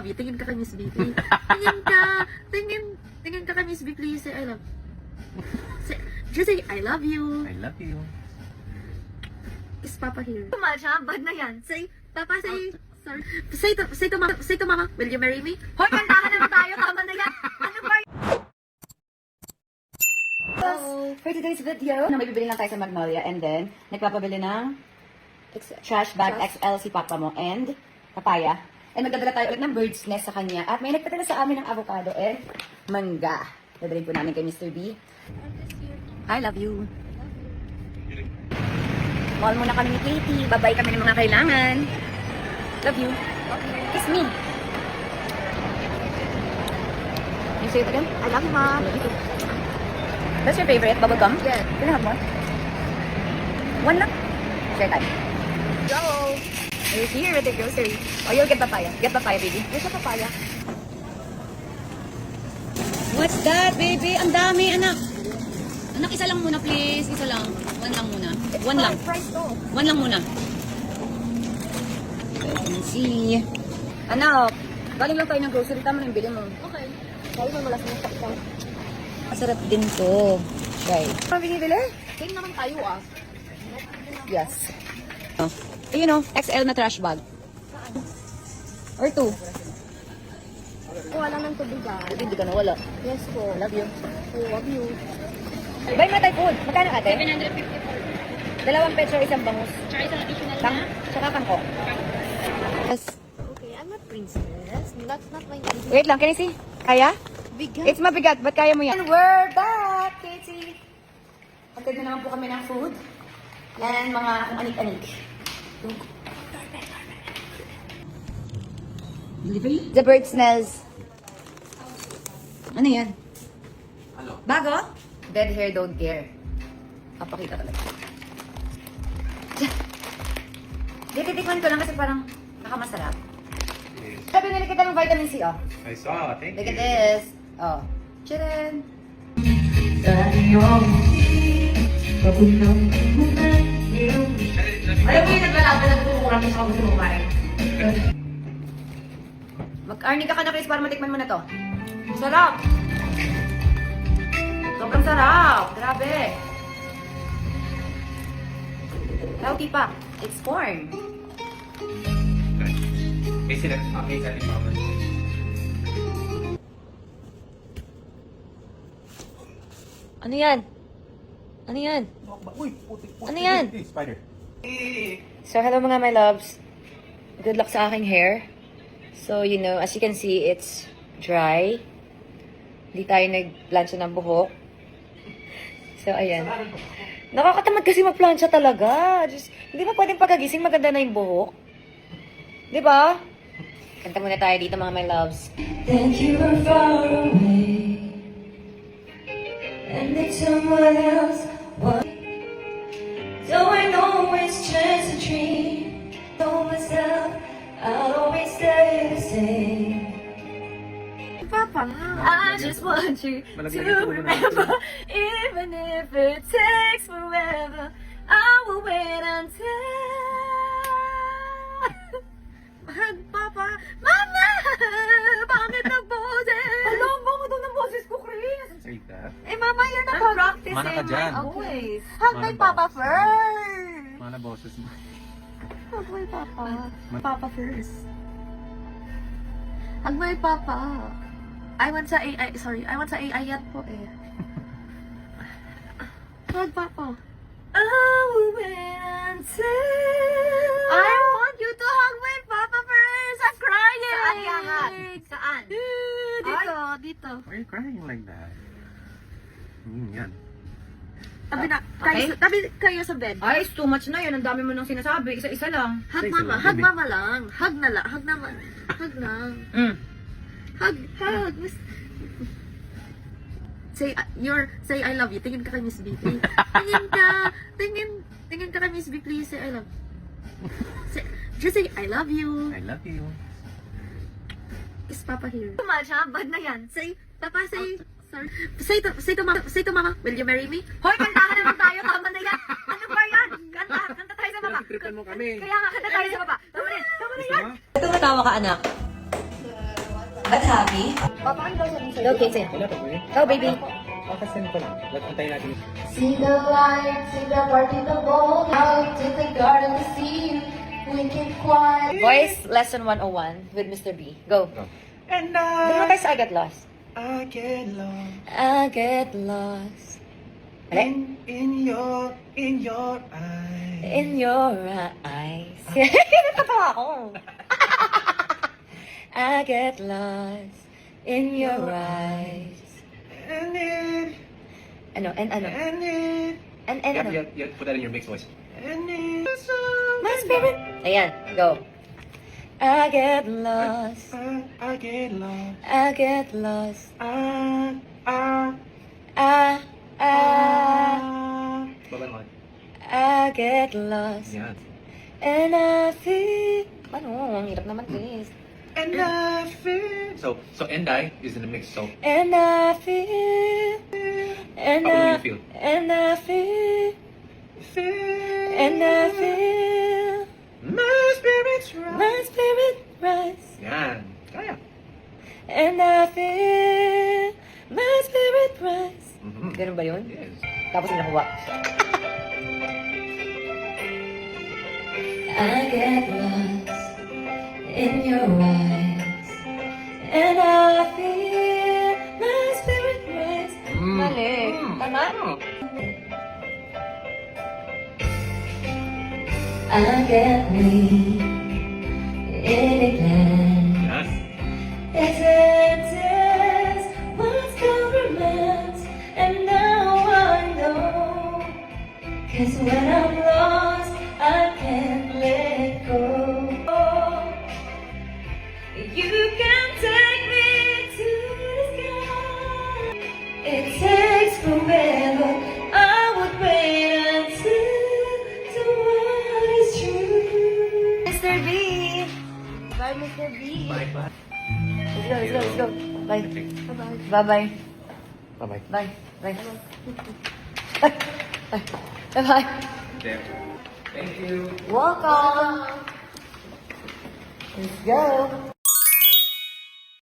Tingin ka kay Miss B, please. Tingin ka. Tingin ka kay Miss B, please. Say I love. Just say I love you. I love you. Is Papa here? Tumal siya, bad na yan. Say, Papa, say, sorry. Say to Mama, will you marry me? Hoy, kantahan naman tayo, tama na yan. Ano ba? For today's video, may bibili lang tayo sa Magnolia and then nagpapabili ng trash bag XL si Papa mo and papaya. And magdadala tayo ulit ng bird's nest sa kanya. At may nagpadala sa amin ng avocado and mangga. Dadalhin po namin kay Mr. B. I love you. Mall muna kami ni Katie. Babay kami ng mga kailangan. Love you. Kiss me. You say it again? I love you, Ma. Love you too. That's your favorite? Bubble gum? Yes. Can I have more? One lang? Share time. Go. Are you here with the grocery? Oh, you'll get papaya. Get papaya, baby. Where's the papaya? What's that, baby? Ang dami, anak. Anak, isa lang muna, please. Isa lang. One lang muna. One lang. Price to. One lang muna. Let's see. Anak, galing lang tayo ng grocery. Tama na yung bili mo. Okay. Sabi mo malas mo sa Masarap din to. Try. Ano binibili? Same naman tayo, ah. Yes. Oh. You know, XL na trash bag. Or two. Wala nang tubigan. Hindi ka na wala. Yes po. Love you. I love you. Buy mo tayo food. Magkano ate? 754. Dalawang peso, isang bangus. Tsaka isang additional Tang, na. tsaka kangko. Yes. Okay, I'm a princess. That's not my name. Wait lang, can I see? Kaya? Bigat. It's mabigat, but kaya mo yan. And we're back, Katie! Pagkad na naman po kami ng food. And mga kung anik-anik. The bird's nest. Ano yan? Bago? Dead hair, don't care. Kapakita talaga. Titikman ko lang kasi parang nakamasarap. Sabi nila kita ng vitamin C, oh. I saw. Thank Look you. at this. Oh. Tcharan! Alam mo yung naglalaban na tumukurang sa gusto mo kumain. Mag-arnica ka na, Chris, para matikman mo na to. Sarap! Sobrang sarap! Grabe! Healthy pa. It's corn. Kasi nag-okay sa mama. Ano yan? Ano yan? Uy, putik. Ano yan? Spider. So, hello mga my loves. Good luck sa aking hair. So, you know, as you can see, it's dry. Hindi tayo nagplansya ng buhok. So, ayan. Nakakatamad kasi magplansya talaga. Just, hindi ba pwedeng pagkagising maganda na yung buhok? Di ba? Kanta muna tayo dito mga my loves. Then you were far away, and then someone else was. So I always chase a dream. Told myself I'll always stay the same. Papa. I just want you to remember, even if it takes forever, I will wait until. Mahal, Papa. Mama! Bakit nagboses? Alam ba mo doon ang boses ko, Chris? Say that. Eh, Mama, you're not I'm practicing Mana ka dyan. my voice. Hug my Papa first. Mana boses mo. Hug my Papa. Papa first. Hug my Papa. I want sa AI. Sorry, I want sa AI yan po eh. Hug Papa. I will wait until. I want you to hug my Papa first. I'm crying. Saan yahat? Saan? Dito, dito. Why are you crying like that? Yan. Tabi na, Okay. tabi kayo sa bed. Ay, it's too much na yun. Ang dami mo nang sinasabi. Isa-isa lang. Hug Say Mama, so, hug baby. Mama lang. Hug na lang, hug naman. Hug lang. Hug, hug. Miss... Say I love you. Tingin ka kay Miss B, please. Tingin ka kay Miss B, please. Say I love. Just say I love you. I love you. Is Papa here? Tumal siya, bad na yan. Say, Papa, say, sorry. Say to Mama, will you marry me? Hoy, kantahan naman tayo, tama na yan. Ano ba yan? Kanta tayo sa baba. Tripan mo kami. Kaya nga, kanta tayo sa baba. Tama na yan. Ito natawa ka, anak. But happy? Go, Casey. Wala pa po eh. Go, baby. Kakasin ko lang. Antayin natin. See the lights in the party, the ball. Out in the garden to see you. We keep quiet. Voice lesson 101 with Mr. B. Go. And Doon mo tayo sa I Get Lost. I get lost I get lost. Alay? in your eyes. In your eyes. Natatawa ako. I get lost in your eyes. And it, Ano? And ano? and it. And You ano? have to put that in your mixed voice. And it. My spirit. Ayan, go. I get lost. I get lost. I get lost. Ah, ah, I Baba naman. I get lost. Yan. And I feel... Ano? Ang hirap naman, please. And I feel. So and I is in the mix. So And I feel... And How do I you feel? And I feel... feel. And I feel... My spirit's right. My spirit rise. Yan. Kaya. And I feel... My spirit rise. Mhm. Ganun ba yun? Yes. Tapos yung nakuha. I get lost in your eyes, and I feel my spirit rise. Mali. Tama? I get me in a glance. Yan. Acceptance was compromise, and now I know. 'Cause when I'm lost, I can't let go. You can take me to the sky. It takes forever. I would wait until tomorrow is true. Mr. B! Bye, Mr. B! Bye-bye. Let's go, let's go, let's go. Bye. Bye-bye. Bye-bye. Bye. Bye. Bye. Bye. Bye-bye. There. Thank you. Welcome! Let's go!